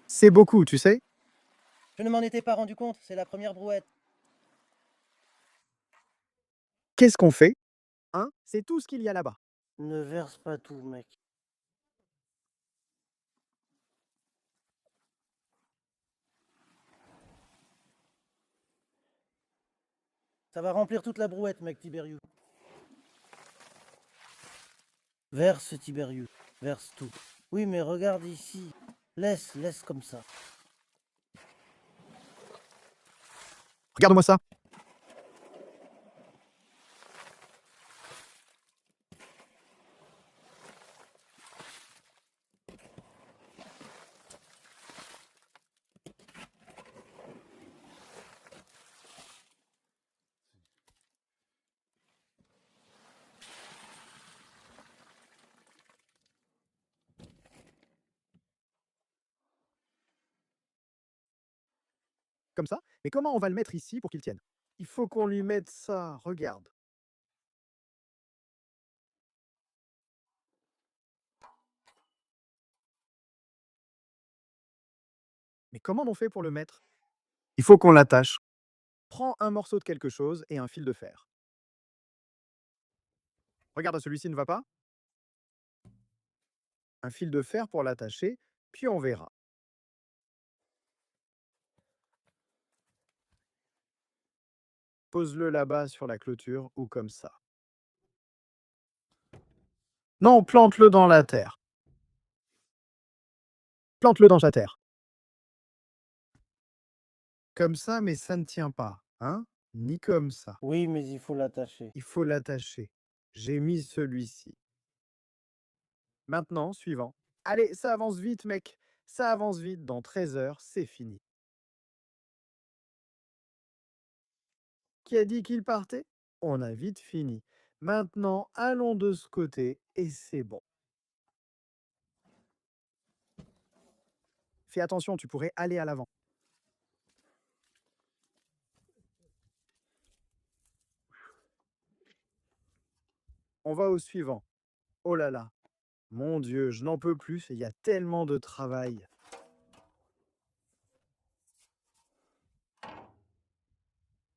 C'est beaucoup, tu sais. Je ne m'en étais pas rendu compte, c'est la première brouette. Qu'est-ce qu'on fait? Hein? C'est tout ce qu'il y a là-bas. Ne verse pas tout, mec. Ça va remplir toute la brouette, mec, Tiberius. Verse, Tiberius. Verse tout. Oui, mais regarde ici. Laisse comme ça. Regarde-moi ça. Comme ça. Mais comment on va le mettre ici pour qu'il tienne? Il faut qu'on lui mette ça, regarde. Mais comment on fait pour le mettre? Il faut qu'on l'attache. Prends un morceau de quelque chose et un fil de fer. Regarde, celui-ci ne va pas? Un fil de fer pour l'attacher, puis on verra. Pose-le là-bas sur la clôture ou comme ça. Non, plante-le dans la terre. Plante-le dans ta terre. Comme ça, mais ça ne tient pas, hein? Ni comme ça. Oui, mais il faut l'attacher. Il faut l'attacher. J'ai mis celui-ci. Maintenant, suivant. Allez, ça avance vite, mec. Ça avance vite. Dans 13 heures, c'est fini. Qui a dit qu'il partait? On a vite fini. Maintenant, allons de ce côté et c'est bon. Fais attention, tu pourrais aller à l'avant. On va au suivant. Oh là là. Mon Dieu, je n'en peux plus. Il y a tellement de travail.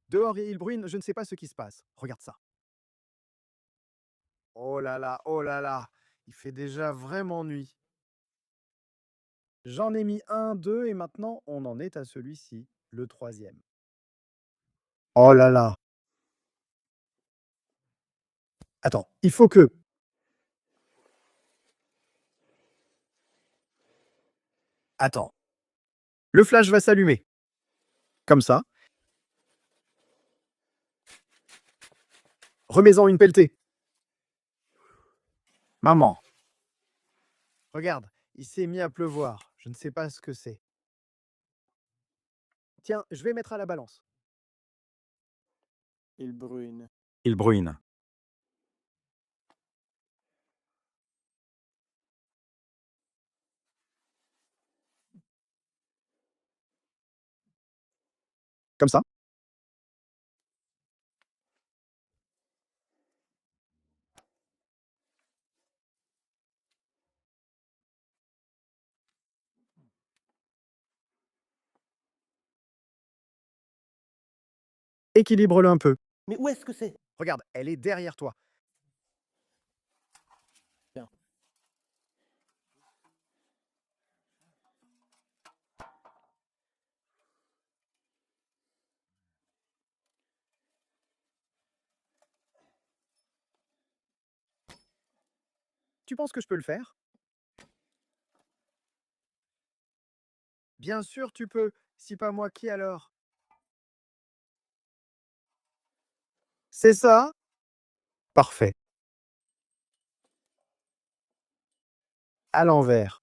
Dehors, il bruine, je ne sais pas ce qui se passe. Regarde ça. Oh là là, oh là là. Il fait déjà vraiment nuit. J'en ai mis un, deux, et maintenant, on en est à celui-ci, le troisième. Oh là là. Attends, il faut que... Attends. Le flash va s'allumer. Comme ça. Remets-en une pelletée. Maman. Regarde, il s'est mis à pleuvoir. Je ne sais pas ce que c'est. Tiens, je vais mettre à la balance. Il brûle. Il bruine. Comme ça. Équilibre-le un peu. Mais où est-ce que c'est? Regarde, elle est derrière toi. Tiens. Tu penses que je peux le faire? Bien sûr, tu peux. Si pas moi, qui alors? C'est ça? Parfait. À l'envers.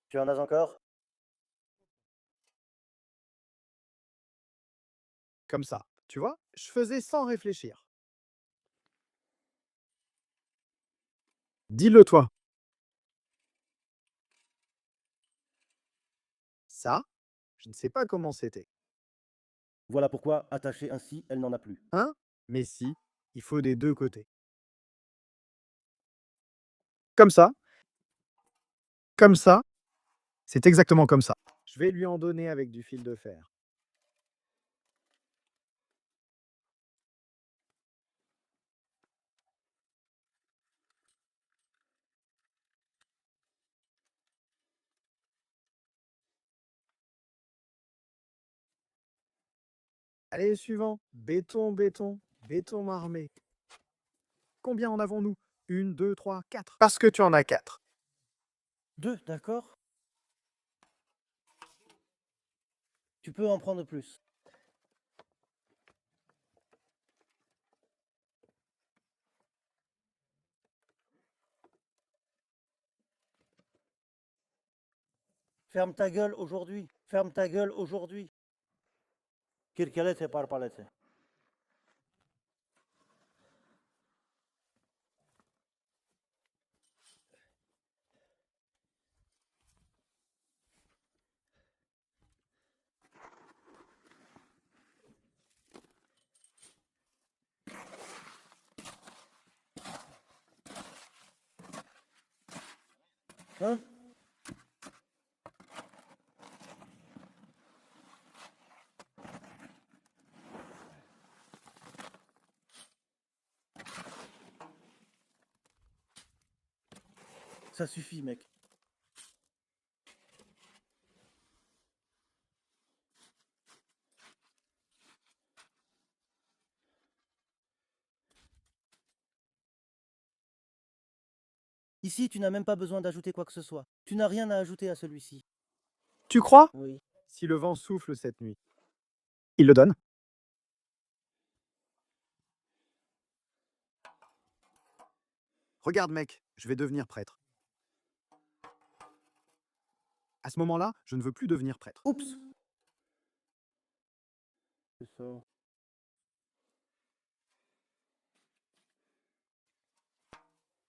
Tu en as encore? Comme ça. Tu vois? Je faisais sans réfléchir. Dis-le toi. Ça, je ne sais pas comment c'était. Voilà pourquoi, attachée ainsi, elle n'en a plus. Hein? Mais si, il faut des deux côtés. Comme ça. Comme ça. C'est exactement comme ça. Je vais lui en donner avec du fil de fer. Allez, suivant. Béton, béton, béton marmé. Combien en avons-nous? 1, 2, 3, 4. Parce que tu en as 4. 2, d'accord? Tu peux en prendre plus. Ferme ta gueule aujourd'hui. Ferme ta gueule aujourd'hui. Kirkelete par palete. Hein? Ça suffit, mec. Ici, tu n'as même pas besoin d'ajouter quoi que ce soit. Tu n'as rien à ajouter à celui-ci. Tu crois? Oui. Si le vent souffle cette nuit. Il le donne? Regarde, mec, je vais devenir prêtre. À ce moment-là, je ne veux plus devenir prêtre. Oups. C'est ça.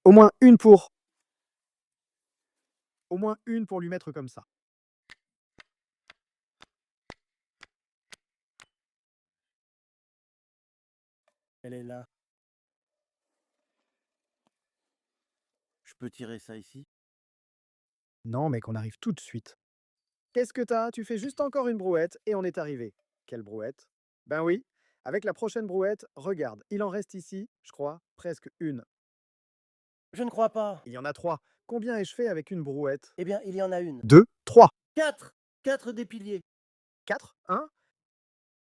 Au moins une pour. Au moins une pour lui mettre comme ça. Elle est là. Je peux tirer ça ici? Non, mec, on arrive tout de suite. Qu'est-ce que t'as? Tu fais juste encore une brouette et on est arrivé. Quelle brouette? Ben oui, avec la prochaine brouette, regarde, il en reste ici, je crois, presque une. Je ne crois pas. Il y en a 3. Combien ai-je fait avec une brouette? Eh bien, il y en a une. 2, 3, 4. 4 des piliers. 4, 1.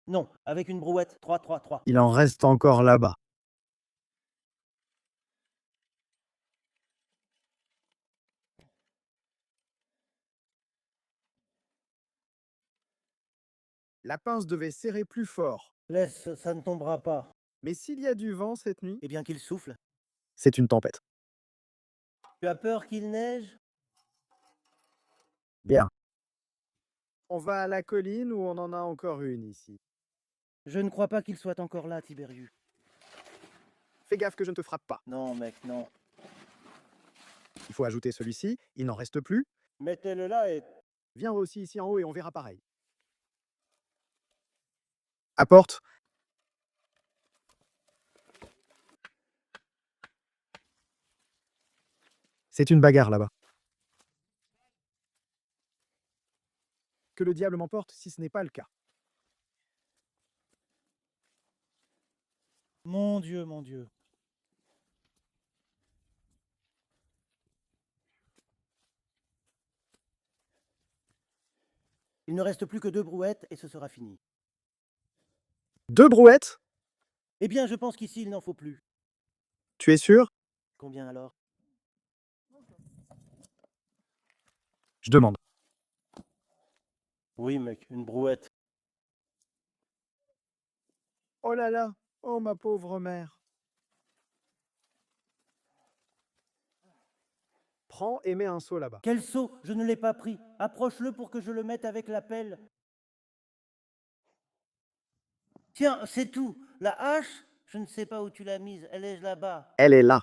Non, avec une brouette. 3, 3, 3. Il en reste encore là-bas. La pince devait serrer plus fort. Laisse, ça ne tombera pas. Mais s'il y a du vent cette nuit, Eh bien qu'il souffle. c'est une tempête. Tu as peur qu'il neige? Bien. On va à la colline ou on en a encore une ici? Je ne crois pas qu'il soit encore là, Tiberius. Fais gaffe que je ne te frappe pas. Non, mec, non. Il faut ajouter celui-ci, il n'en reste plus. Mettez-le là et... Viens aussi ici en haut et on verra pareil. Apporte. C'est une bagarre là-bas. Que le diable m'emporte si ce n'est pas le cas. Mon Dieu, mon Dieu. Il ne reste plus que 2 brouettes et ce sera fini. 2 brouettes? Eh bien, je pense qu'ici, il n'en faut plus. Tu es sûr? Combien alors? Je demande. Oui, mec, une brouette. Oh là là, oh ma pauvre mère. Prends et mets un seau là-bas. Quel seau? Je ne l'ai pas pris. Approche-le pour que je le mette avec la pelle. Tiens, c'est tout. La hache, je ne sais pas où tu l'as mise. Elle est là-bas. Elle est là.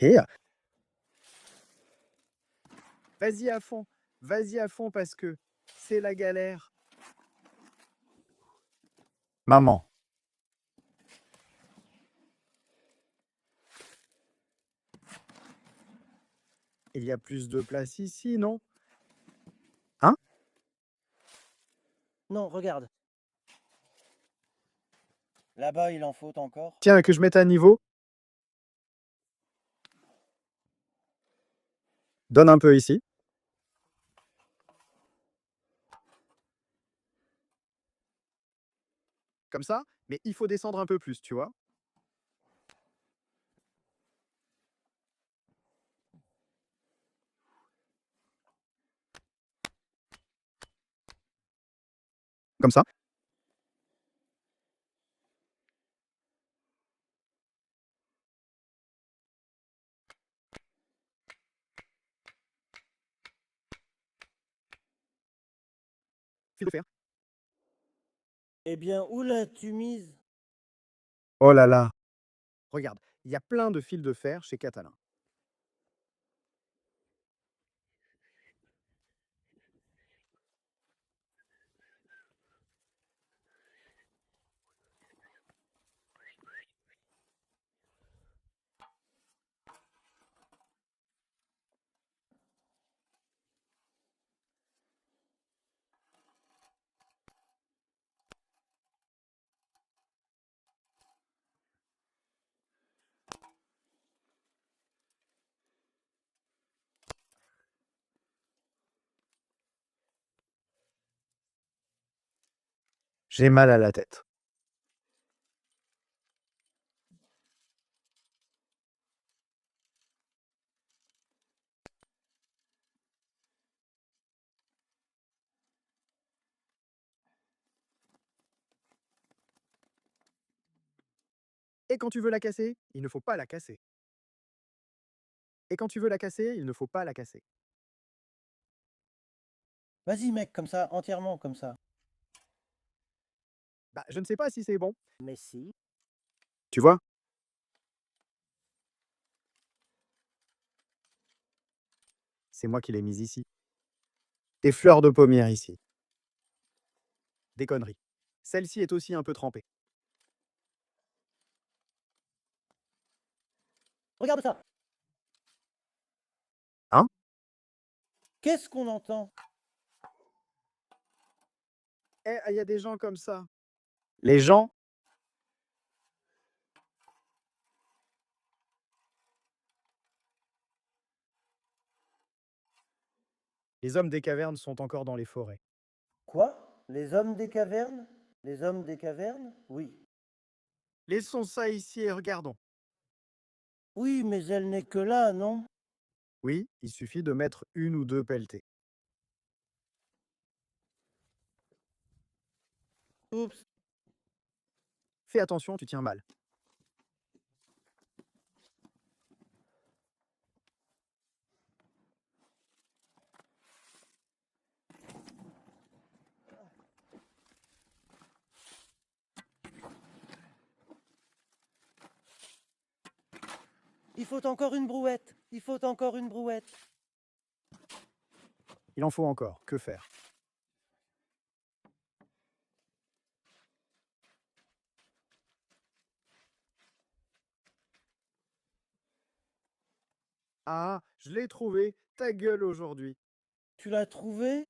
Et vas-y à fond parce que c'est la galère. Maman. Il y a plus de place ici, non? Hein? Non, regarde. Là-bas, il en faut encore. Tiens, que je mette à niveau. Donne un peu ici. Comme ça, mais il faut descendre un peu plus, tu vois. Comme ça. Fil de fer. Eh bien, où l'as-tu mise? Oh là là. Regarde, il y a plein de fils de fer chez Catalin. J'ai mal à la tête. Et quand tu veux la casser, il ne faut pas la casser. Et quand tu veux la casser, il ne faut pas la casser. Vas-y, mec, comme ça, entièrement comme ça. Bah, je ne sais pas si c'est bon. Mais si. Tu vois? C'est moi qui l'ai mise ici. Des fleurs de pommière ici. Des conneries. Celle-ci est aussi un peu trempée. Regarde ça. Hein? Qu'est-ce qu'on entend? Eh, il y a des gens comme ça. Les gens? Les hommes des cavernes sont encore dans les forêts. Quoi? Les hommes des cavernes? Les hommes des cavernes? Oui. Laissons ça ici et regardons. Oui, mais elle n'est que là, non? Oui, il suffit de mettre une ou deux pelletées. Oups. Fais attention, tu tiens mal. Il faut encore une brouette. Il faut encore une brouette. Il en faut encore. Que faire? Ah, je l'ai trouvé. Ta gueule aujourd'hui. Tu l'as trouvé?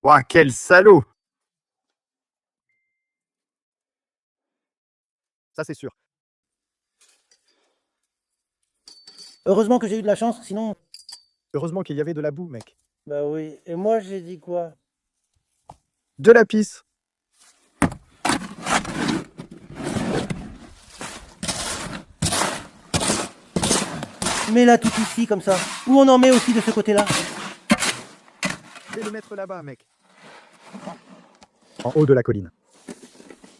Ouah, quel salaud! Ça, c'est sûr. Heureusement que j'ai eu de la chance, sinon... Heureusement qu'il y avait de la boue, mec. Bah oui. Et moi, j'ai dit quoi? De la pisse. Mets-la tout ici, comme ça. Ou on en met aussi de ce côté-là. Je vais le mettre là-bas, mec. En haut de la colline.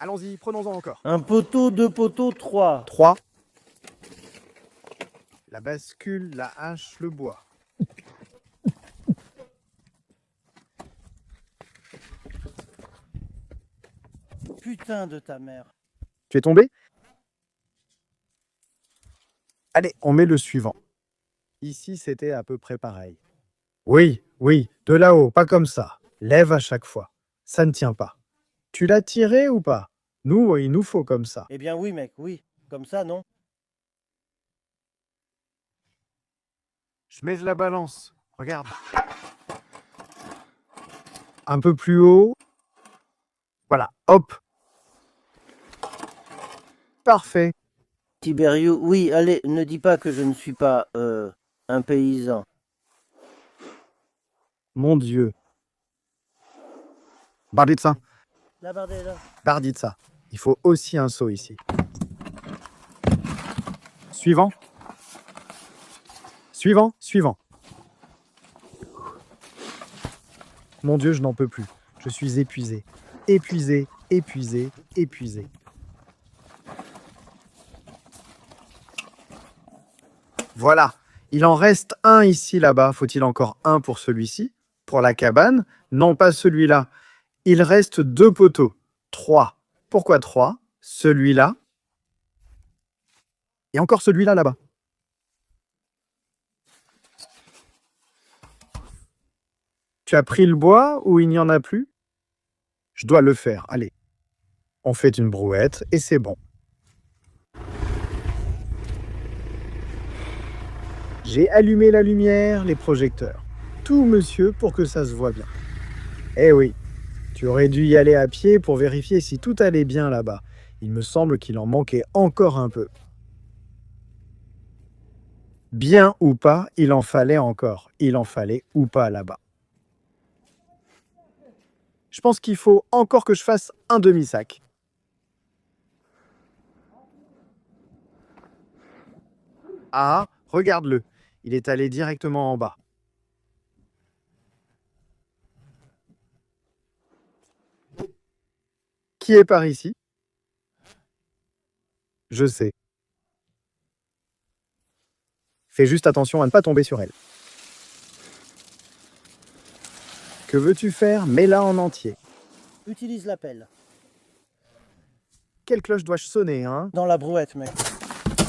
Allons-y, prenons-en encore. Un poteau, deux poteaux, trois. 3. La bascule, la hache, le bois. Putain de ta mère. Tu es tombé? Allez, on met le suivant. Ici, c'était à peu près pareil. Oui, oui, de là-haut, pas comme ça. Lève à chaque fois. Ça ne tient pas. Tu l'as tiré ou pas? Nous, il nous faut comme ça. Eh bien oui, mec, oui. Comme ça, non? Je mets la balance. Regarde. Un peu plus haut. Voilà, hop. Parfait. Tiberiu, oui, allez, ne dis pas que je ne suis pas un paysan. Mon Dieu. Barditsa, La Bardella. Barditsa. Il faut aussi un seau ici. Suivant. Suivant, suivant. Mon Dieu, je n'en peux plus. Je suis épuisé. Épuisé, épuisé, épuisé. Voilà. Il en reste un ici, là-bas. Faut-il encore un pour celui-ci? Pour la cabane? Non, pas celui-là. Il reste 2 poteaux. 3. Pourquoi 3? Celui-là. Et encore celui-là, là-bas. Tu as pris le bois ou il n'y en a plus? Je dois le faire. Allez. On fait une brouette et c'est bon. J'ai allumé la lumière, les projecteurs. Tout, monsieur, pour que ça se voit bien. Eh oui, tu aurais dû y aller à pied pour vérifier si tout allait bien là-bas. Il me semble qu'il en manquait encore un peu. Bien ou pas, il en fallait encore. Il en fallait ou pas là-bas. Je pense qu'il faut encore que je fasse un demi-sac. Ah, regarde-le. Il est allé directement en bas. Qui est par ici? Je sais. Fais juste attention à ne pas tomber sur elle. Que veux-tu faire? Mets-la en entier. Utilise la pelle. Quelle cloche dois-je sonner, hein? Dans la brouette, mec.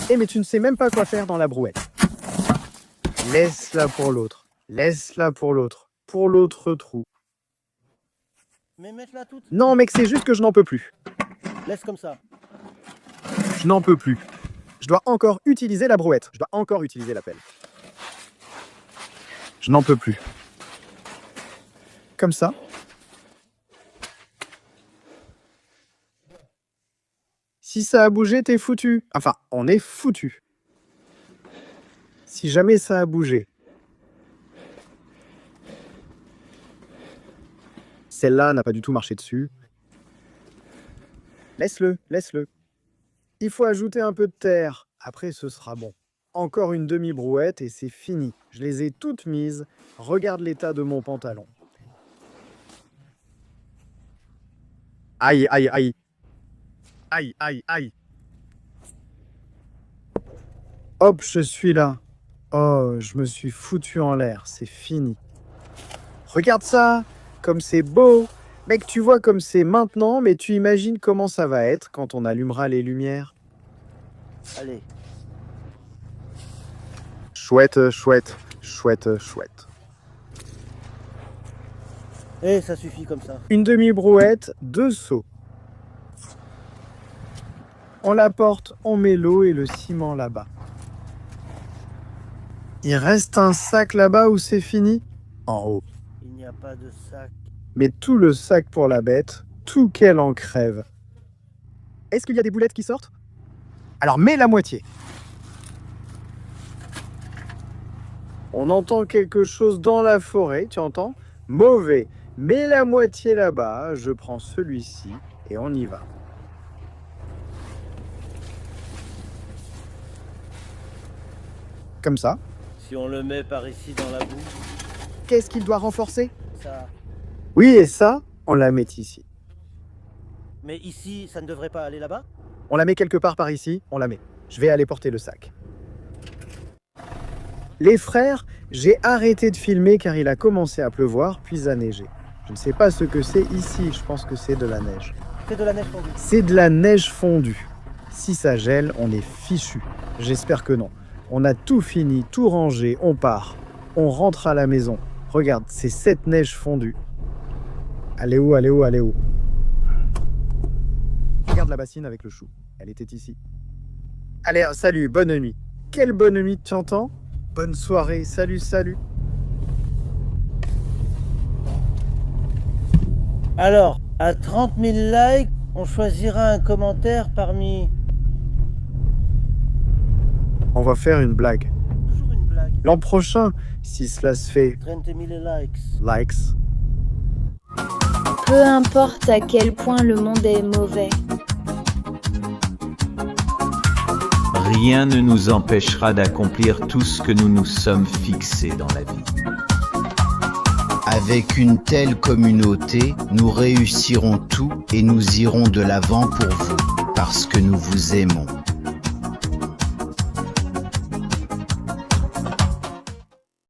Eh, mais tu ne sais même pas quoi faire dans la brouette. Laisse-la pour l'autre. Laisse-la pour l'autre. Pour l'autre trou. Mais mets-la toute. Non, mec, c'est juste que je n'en peux plus. Laisse comme ça. Je n'en peux plus. Je dois encore utiliser la brouette. Je dois encore utiliser la pelle. Je n'en peux plus. Comme ça. Si ça a bougé, t'es foutu. Enfin, on est foutu. Si jamais ça a bougé. Celle-là n'a pas du tout marché dessus. Laisse-le, laisse-le. Il faut ajouter un peu de terre. Après, ce sera bon. Encore une demi-brouette et c'est fini. Je les ai toutes mises. Regarde l'état de mon pantalon. Aïe, aïe, aïe. Aïe, aïe, aïe. Hop, je suis là. Oh, je me suis foutu en l'air. C'est fini. Regarde ça. Comme c'est beau. Mec, tu vois comme c'est maintenant, mais tu imagines comment ça va être quand on allumera les lumières. Allez. Chouette, chouette, chouette, chouette. Eh, ça suffit comme ça. Une demi-brouette, 2 seaux. On la porte, on met l'eau et le ciment là-bas. Il reste un sac là-bas où c'est fini? En haut. Il n'y a pas de sac. Mais tout le sac pour la bête, tout qu'elle en crève. Est-ce qu'il y a des boulettes qui sortent? Alors mets la moitié. On entend quelque chose dans la forêt, tu entends? Mauvais. Mets la moitié là-bas, je prends celui-ci et on y va. Comme ça. Si on le met par ici dans la boue, Qu'est-ce qu'il doit renforcer? ça... Oui, et ça, on la met ici. Mais ici, ça ne devrait pas aller là-bas? On la met quelque part par ici, on la met. Je vais aller porter le sac. Les frères, j'ai arrêté de filmer car il a commencé à pleuvoir, puis à neiger. Je ne sais pas ce que c'est ici, je pense que c'est de la neige. C'est de la neige fondue. C'est de la neige fondue. Si ça gèle, on est fichu. J'espère que non. On a tout fini, tout rangé, on part. On rentre à la maison. Regarde, c'est cette neige fondue. Elle est où, elle est où, elle est où? Regarde la bassine avec le chou. Elle était ici. Allez, salut, bonne nuit. Quelle bonne nuit, tu entends? Bonne soirée, salut, salut. Alors, à 30 000 likes, on choisira un commentaire parmi On va faire une blague. Toujours une blague. L'an prochain, si cela se fait 30 000 likes. likes, Peu importe à quel point le monde est mauvais. Rien ne nous empêchera d'accomplir tout ce que nous nous sommes fixés dans la vie. Avec une telle communauté, nous réussirons tout et nous irons de l'avant pour vous, parce que nous vous aimons.